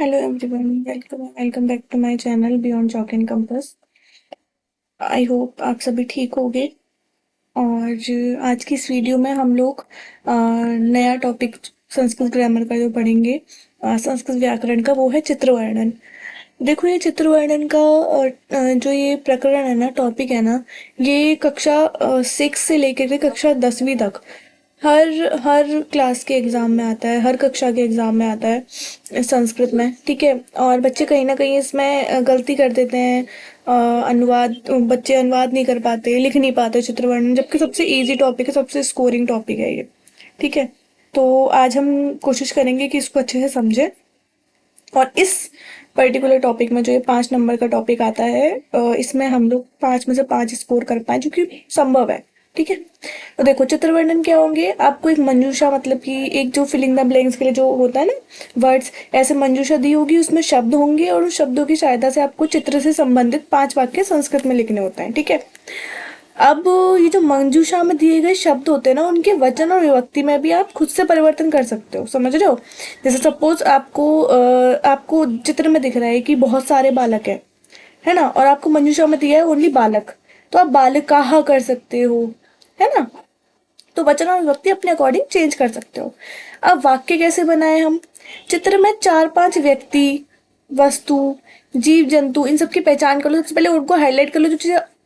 Hello everyone, welcome back to my channel beyond chalk and compass. I hope आप सभी ठीक होंगे। और आज की इस वीडियो में हम लोग नया टॉपिक संस्कृत ग्रामर का जो पढ़ेंगे, संस्कृत व्याकरण का, वो है चित्र वर्णन। देखो, ये चित्र वर्णन का जो ये प्रकरण है ना, टॉपिक है ना, ये कक्षा 6 से लेकर के कक्षा 10वीं तक हर हर क्लास के एग्जाम में आता है, हर कक्षा के एग्जाम में आता है संस्कृत में। ठीक है। और बच्चे कहीं ना कहीं इसमें गलती कर देते हैं। अनुवाद, बच्चे अनुवाद नहीं कर पाते, लिख नहीं पाते चित्र वर्णन, जबकि सबसे इजी टॉपिक है, सबसे स्कोरिंग टॉपिक है ये। ठीक है। तो आज हम कोशिश करेंगे कि इसको अच्छे से समझें। और इस पर्टिकुलर टॉपिक में जो ये 5 नंबर का टॉपिक आता है, इसमें हम लोग 5 में से 5 स्कोर कर पाए, जो कि संभव है। ठीक है। तो देखो, चित्र वर्णन क्या होंगे। आपको एक मंजूषा, मतलब कि एक जो फिलिंग द ब्लैंक्स के लिए जो होता है ना, वर्ड्स, ऐसे मंजूषा दी होगी, उसमें शब्द होंगे और उस शब्दों की सहायता से आपको चित्र से संबंधित 5 वाक्य संस्कृत में लिखने होते हैं। ठीक है। अब ये जो मंजूषा में दिए गए शब्द होते हैं ना, उनके वचन और विभक्ति में भी आप खुद से परिवर्तन कर सकते हो। समझ रहे हो? जैसे सपोज आपको चित्र में दिख रहा है कि बहुत सारे बालक है ना, और आपको मंजूषा में दिया है ओनली बालक, तो आप बालिकाः कर सकते हो, है ना। तो वचन और विभक्ति अपने अकॉर्डिंग चेंज कर सकते हो। अब वाक्य कैसे बनाए हम? चित्र में 4-5 व्यक्ति, वस्तु, जीव जंतु, इन सब की पहचान कर लो। सबसे पहले उनको हाईलाइट कर लो।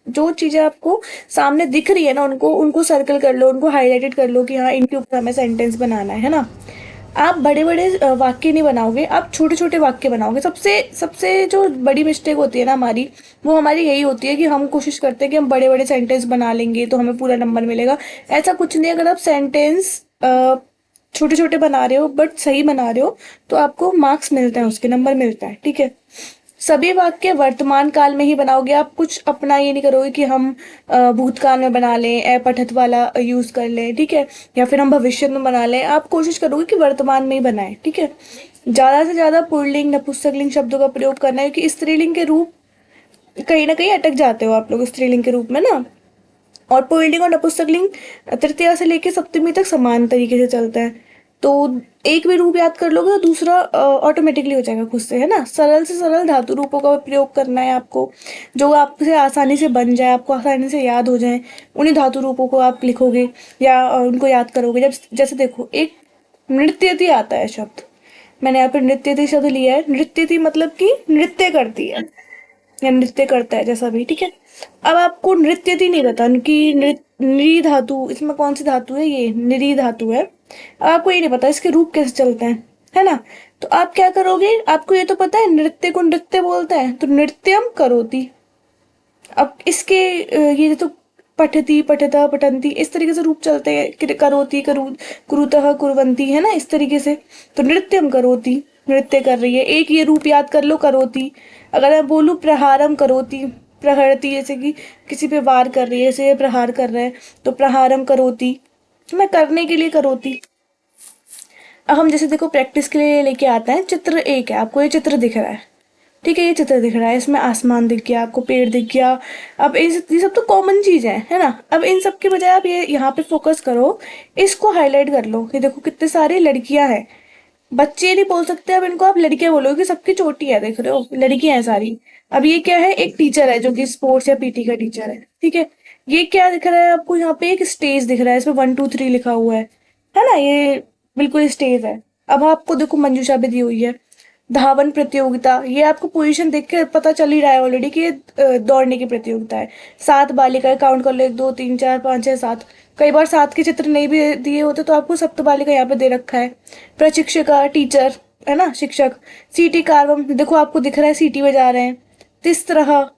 जो चीजें आपको सामने दिख रही है ना, उनको उनको सर्कल कर लो, उनको हाईलाइटेड कर लो कि हाँ, इनके ऊपर हमें सेंटेंस बनाना है ना। आप बड़े बड़े वाक्य नहीं बनाओगे, आप छोटे छोटे वाक्य बनाओगे। सबसे सबसे जो बड़ी मिस्टेक होती है ना हमारी, वो हमारी यही होती है कि हम कोशिश करते हैं कि हम बड़े बड़े सेंटेंस बना लेंगे तो हमें पूरा नंबर मिलेगा। ऐसा कुछ नहीं। अगर आप सेंटेंस छोटे छोटे बना रहे हो बट सही बना रहे हो, तो आपको मार्क्स मिलते हैं, उसके नंबर मिलता है। ठीक है। सभी वाक्य वर्तमान काल में ही बनाओगे आप। कुछ अपना ये नहीं करोगे कि हम भूतकाल में बना लें, पठत वाला यूज कर लें। ठीक है। या फिर हम भविष्य में बना लें। आप कोशिश करोगे कि वर्तमान में ही बनाएं। ठीक है। ज्यादा से ज्यादा पुल्लिंग, नपुंसकलिंग शब्दों का प्रयोग करना है, क्योंकि स्त्रीलिंग के रूप कहीं ना कहीं अटक जाते हो आप लोग स्त्रीलिंग के रूप में ना। और पुल्लिंग और नपुंसकलिंग तृतीया से लेके सप्तमी तक समान तरीके से चलते हैं। तो एक भी रूप याद कर लोगे तो दूसरा ऑटोमेटिकली हो जाएगा खुद से, है ना। सरल से सरल धातु रूपों का प्रयोग करना है आपको, जो आपसे आसानी से बन जाए, आपको आसानी से याद हो जाए। उन्हीं धातु रूपों को आप लिखोगे या उनको याद करोगे। जब जैसे देखो, एक नृत्यति आता है शब्द, मैंने यहाँ पे नृत्यति शब्द लिया है। नृत्यति मतलब कि नृत्य करती है या नृत्य करता है, जैसा भी। ठीक है। अब आपको नृत्यति नहीं पता कि नृ धातु, इसमें कौन सी धातु है, ये निरी धातु है। अब आपको ये नहीं पता इसके रूप कैसे चलते हैं, है ना। तो आप क्या करोगे? आपको ये तो पता है नृत्य को नृत्य बोलते हैं, तो नृत्यम करोति। अब इसके ये तो पठती, पठता, पठंती, इस तरीके से रूप चलते हैं। करोति, कुरुतः, कुर्वन्ति, है ना, इस तरीके से। तो नृत्यम करोति, नृत्य कर रही है। एक ये रूप याद कर लो, करोति। अगर मैं बोलूं प्रहारम करोति, प्रहरती, जैसे कि किसी पे वार कर रही है, जैसे प्रहार कर रहा है, तो प्रहारम करोति, मैं करने के लिए करोति। अब हम जैसे देखो प्रैक्टिस के लिए लेके आते हैं। चित्र एक है, आपको ये चित्र दिख रहा है। ठीक है, ये चित्र दिख रहा है, इसमें आसमान दिख गया, आपको पेड़ दिख गया। अब ये सब तो कॉमन चीज है ना। अब इन सब के बजाय आप ये यहाँ पे फोकस करो, इसको हाईलाइट कर लो। ये देखो कितने सारी लड़कियां हैं। बच्चे नहीं बोल सकते, अब इनको आप लड़कियां बोलोगे, सबकी चोटी है, देख रहे हो, लड़कियां हैं सारी। अब ये क्या है? एक टीचर है जो कि स्पोर्ट्स या पीटी का टीचर है। ठीक है। ये क्या दिख रहा है आपको? यहाँ पे एक स्टेज दिख रहा है, इसमें 1 2 3 लिखा हुआ है ना, ये बिल्कुल स्टेज है। अब आपको देखो मंजूषा भी दी हुई है। धावन प्रतियोगिता, ये आपको पोजीशन देख के पता चल ही रहा है ऑलरेडी कि ये दौड़ने की प्रतियोगिता है। 7 बालिकाएं, काउंट कर लो, 1 2 3 4 5 6 7। कई बार 7 के चित्र नहीं भी दिए होते तो आपको सप्त बालिका यहाँ पे दे रखा है। प्रशिक्षिका, टीचर, है ना, शिक्षक। सीटी कार्वम, देखो आपको दिख रहा है सीटी बजा रहे हैं। तिस्त्रह,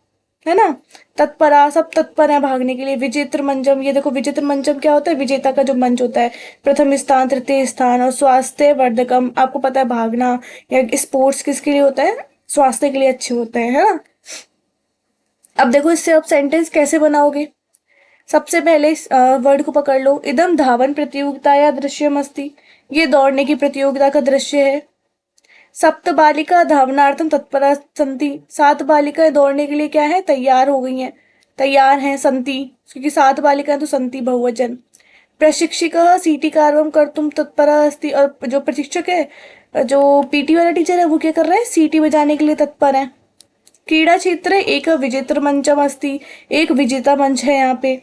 है ना। तत्परा, सब तत्पर है भागने के लिए। विजेत्र मंचम, ये देखो विजेत्र मंचम क्या होता है? विजेता का जो मंच होता है। प्रथम स्थान, तृतीय स्थान। और स्वास्थ्य वर्धकम, आपको पता है भागना या स्पोर्ट्स किसके लिए होता है? स्वास्थ्य के लिए अच्छे होते हैं, है ना। अब देखो इससे आप सेंटेंस कैसे बनाओगे। सबसे पहले इस वर्ड को पकड़ लो। इदम धावन प्रतियोगिता या दृश्यमस्ति, ये दौड़ने की प्रतियोगिता का दृश्य है। सप्त बालिका धावनार्थम तत्परा संति, 7 बालिकाएं दौड़ने के लिए क्या है? तैयार हो गई हैं, तैयार हैं। संति, क्योंकि 7 बालिकाएं तो संति बहुवचन। प्रशिक्षिका सीटी कार्वम कर तुम तत्परा अस्ति, और जो प्रशिक्षक है जो पीटी वाला टीचर है वो क्या कर रहा है, सीटी बजाने के लिए तत्पर है। क्रीड़ा क्षेत्र एक विजेत्र मंचम अस्ति, एक विजेता मंच है यहाँ पे।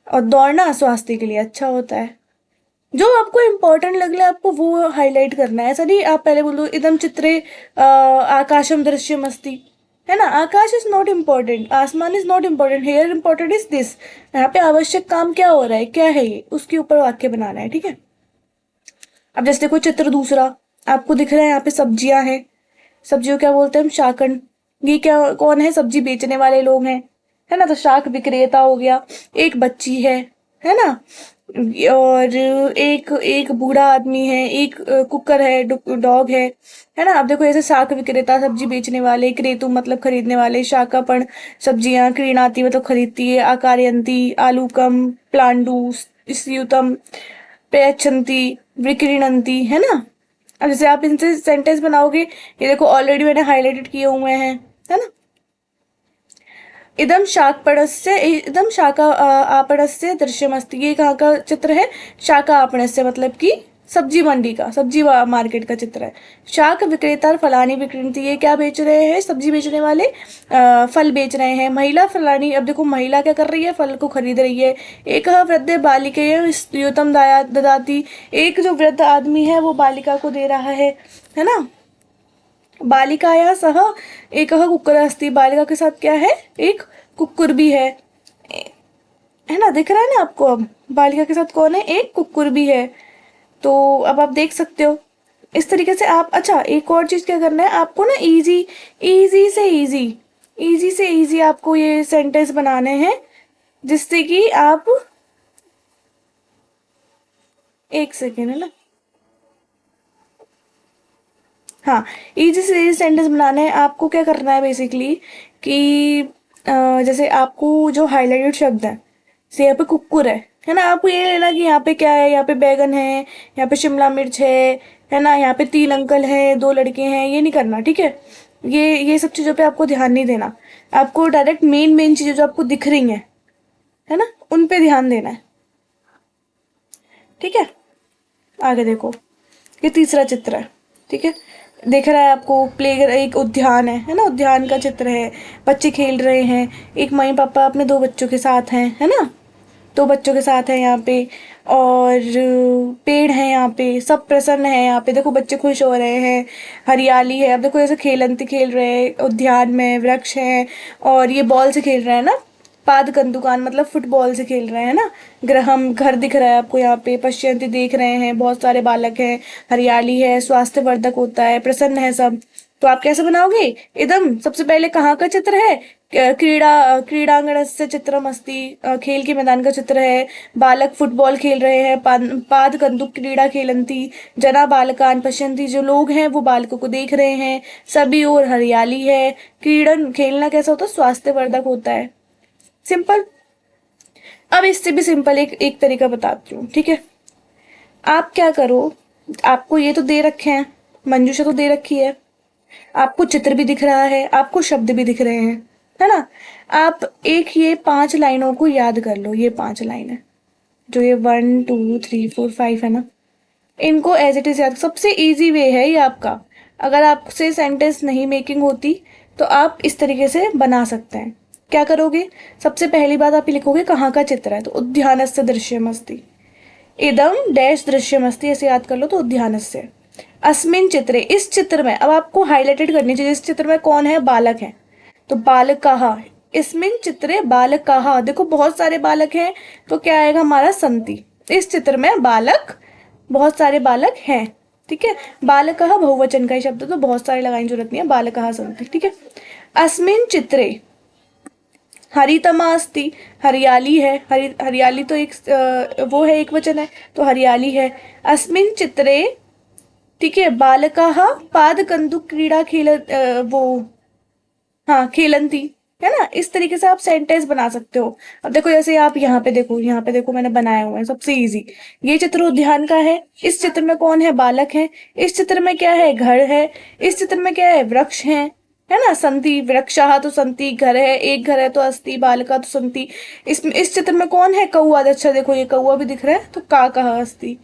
और दौड़ना स्वास्थ्य के लिए अच्छा होता है। जो आपको इम्पोर्टेंट लग रहा है आपको वो हाईलाइट करना है। ऐसा नहीं आप पहले बोलो इदम चित्रे आकाशम दृश्यम अस्ति, है ना। Akash is not important, aasman is not important, here important is this. यहाँ पे आवश्यक काम क्या हो रहा है, क्या है ये, उसके ऊपर वाक्य बनाना है, ठीक है। अब जैसे देखो चित्र दूसरा, आपको दिख रहा है यहाँ पे सब्जियां हैं। सब्जियों क्या बोलते हैं हम, शाकन। ये क्या कौन है, सब्जी बेचने वाले लोग हैं, है ना। तो शाक विक्रेता हो गया। एक बच्ची है ना। और एक एक बूढ़ा आदमी है, एक कुकर है, डॉग है ना। अब देखो ऐसे शाक विक्रेता सब्जी बेचने वाले, क्रेतु मतलब खरीदने वाले, शाकापण सब्जियां, क्रीणाती मतलब खरीदती है, आकारयंती आलूकम, प्लांडू, स्यूतम, प्रयच्छन्ति, विक्रीणन्ति, है ना। अब जैसे आप इनसे सेंटेंस बनाओगे, ये देखो ऑलरेडी मैंने हाईलाइटेड किए हुए हैं, है ना। इदम शाकपणस्य, इदम शाका आपणस्य दृश्यमस्ति, ये कहाँ का चित्र है, शाका आपणस्य मतलब कि सब्जी मंडी का, सब्जी मार्केट का चित्र है। शाक विक्रेता फलानी विक्रेती, ये क्या बेच रहे हैं, सब्जी बेचने वाले फल बेच रहे हैं। महिला फलानी, अब देखो महिला क्या कर रही है, फल को खरीद रही है। एक वृद्ध बालिका स्तूयतम ददाति, एक जो वृद्ध आदमी है वो बालिका को दे रहा है ना। बालिकाया सह एक कुक्कुर अस्ति, बालिका के साथ क्या है, एक कुक्कुर भी है ना। दिख रहा है ना आपको, अब बालिका के साथ कौन है, एक कुक्कुर भी है। तो अब आप देख सकते हो इस तरीके से आप। अच्छा एक और चीज क्या करना है आपको ना, इजी इजी से इजी आपको ये सेंटेंस बनाने हैं, जिससे कि आप, एक सेकेंड है ना, हाँ, इजी से इजी सेंटेंस बनाना है आपको। क्या करना है बेसिकली कि जैसे आपको जो हाईलाइटेड शब्द है, जैसे यहाँ पे कुक्कुर है ना। आपको ये लेना कि यहाँ पे क्या है, यहाँ पे बैगन है, यहाँ पे शिमला मिर्च है ना। यहाँ पे 3 अंकल हैं, 2 लड़के हैं, ये नहीं करना, ठीक है। ये सब चीज़ों पे आपको ध्यान नहीं देना। आपको डायरेक्ट मेन मेन चीज़ें जो आपको दिख रही हैं, है ना, उन पे ध्यान देना है, ठीक है। आगे देखो, ये तीसरा चित्र है, ठीक है। देख रहा है आपको, प्ले एक उद्यान है ना, उद्यान का चित्र है। बच्चे खेल रहे हैं, एक मम्मी पापा अपने 2 बच्चों के साथ हैं, है ना। 2 बच्चों के साथ है यहाँ पे। और पेड़ है यहाँ पे, सब प्रसन्न है यहाँ पे। देखो बच्चे खुश हो रहे हैं, हरियाली है। अब देखो ऐसे खेलंती खेल रहे हैं उद्यान में, वृक्ष है। और ये बॉल से खेल रहे हैं ना, पाद कंदुकान मतलब फुटबॉल से खेल रहे हैं ना। ग्रहम घर दिख रहा है आपको यहाँ पे, पश्यंती देख रहे हैं, बहुत सारे बालक हैं, हरियाली है, स्वास्थ्यवर्धक होता है, प्रसन्न है सब। तो आप कैसे बनाओगे, एकदम सबसे पहले कहाँ का चित्र है, क्रीड़ांगण से चित्रम अस्ति, खेल के मैदान का चित्र है। बालक फुटबॉल खेल रहे हैं, पाद कंदुक क्रीड़ा खेलंती, जना बालकान पश्यंती, जो लोग हैं वो बालकों को देख रहे हैं, सभी और हरियाली है। क्रीड़न खेलना कैसा होता है, स्वास्थ्यवर्धक होता है। सिंपल। अब इससे भी सिंपल एक एक तरीका बताती हूँ, ठीक है। आप क्या करो, आपको ये तो दे रखे हैं, मंजूषा तो दे रखी है, आपको चित्र भी दिख रहा है, आपको शब्द भी दिख रहे हैं, है ना। आप एक ये 5 लाइनों को याद कर लो। ये 5 लाइन है, जो ये 1 2 3 4 5 है ना, इनको एज इट इज याद। सबसे इजी वे है ये आपका। अगर आपसे सेंटेंस नहीं मेकिंग होती तो आप इस तरीके से बना सकते हैं। क्या करोगे, सबसे पहली बात आप ये लिखोगे कहाँ का चित्र है, तो उद्यानस्य दृश्यमस्ति, इदम डैश दृश्यमस्ति, ऐसे याद कर लो। तो उद्यानस्य अस्मिन चित्रे, इस चित्र में, अब आपको हाईलाइटेड करनी चाहिए इस चित्र में कौन है, बालक है। तो बालकाः, इसमिन चित्रे बालकाः, देखो बहुत सारे बालक हैं, तो क्या आएगा हमारा संति। इस चित्र में बालक, बहुत सारे बालक हैं, ठीक है। बालकः बहुवचन का ही शब्द, तो बहुत सारे लगाने की जरूरत नहीं है, बालकः संति, ठीक है। अस्मिन चित्रे हरितमा अस्ति, हरियाली है, हरियाली तो एक वो है, एक वचन है, तो हरियाली है। अस्मिन चित्रे, ठीक है, बालकाः पाद कंदुक क्रीड़ा वो, हाँ, खेलंती, है ना। इस तरीके से आप सेंटेंस बना सकते हो। अब देखो जैसे आप यहाँ पे देखो, यहाँ पे देखो मैंने बनाया हुआ है सबसे इजी। ये चित्र उद्यान का है, इस चित्र में कौन है, बालक है। इस चित्र में क्या है, घर है। इस चित्र में क्या है, वृक्ष है ना। संति वृक्षाः, तो संति घर है, एक घर है तो अस्ति, बालका तो संति। इस चित्र में कौन है, कौआ। अच्छा देखो ये कौआ भी दिख रहा है, तो काकः अस्ति।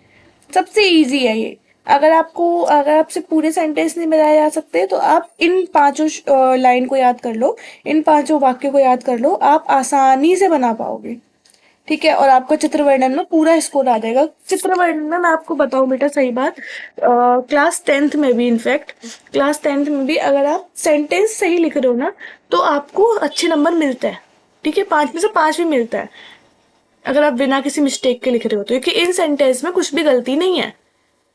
सबसे इजी है ये। अगर आपसे पूरे सेंटेंस नहीं बनाए जा सकते तो आप इन पांचों लाइन को याद कर लो, इन पांचों वाक्य को याद कर लो, आप आसानी से बना पाओगे। ठीक है, और आपका चित्र वर्णन में पूरा स्कोर आ जाएगा। चित्र वर्णन में मैं आपको बताऊं बेटा, सही बात, क्लास टेंथ में भी, इनफैक्ट क्लास टेंथ में भी अगर आप सेंटेंस सही लिख रहे हो ना तो आपको अच्छे नंबर मिलते हैं। ठीक है, 5 में से 5 भी मिलता है अगर आप बिना किसी मिस्टेक के लिख रहे हो तो, क्योंकि इन सेंटेंस में कुछ भी गलती नहीं है।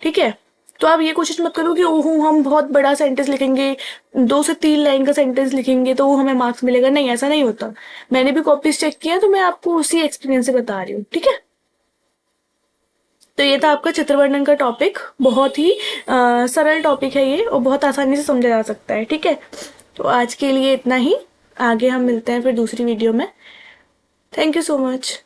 ठीक है, तो आप ये कोशिश मत करो कि ओहो हम बहुत बड़ा सेंटेंस लिखेंगे, 2 से 3 लाइन का सेंटेंस लिखेंगे तो वो हमें मार्क्स मिलेगा। नहीं, ऐसा नहीं होता। मैंने भी कॉपीज चेक किया तो मैं आपको उसी एक्सपीरियंस से बता रही हूँ। ठीक है, तो ये था आपका चित्र वर्णन का टॉपिक। बहुत ही सरल टॉपिक है ये और बहुत आसानी से समझा जा सकता है। ठीक है, तो आज के लिए इतना ही। आगे हम मिलते हैं फिर दूसरी वीडियो में। Thank you so much.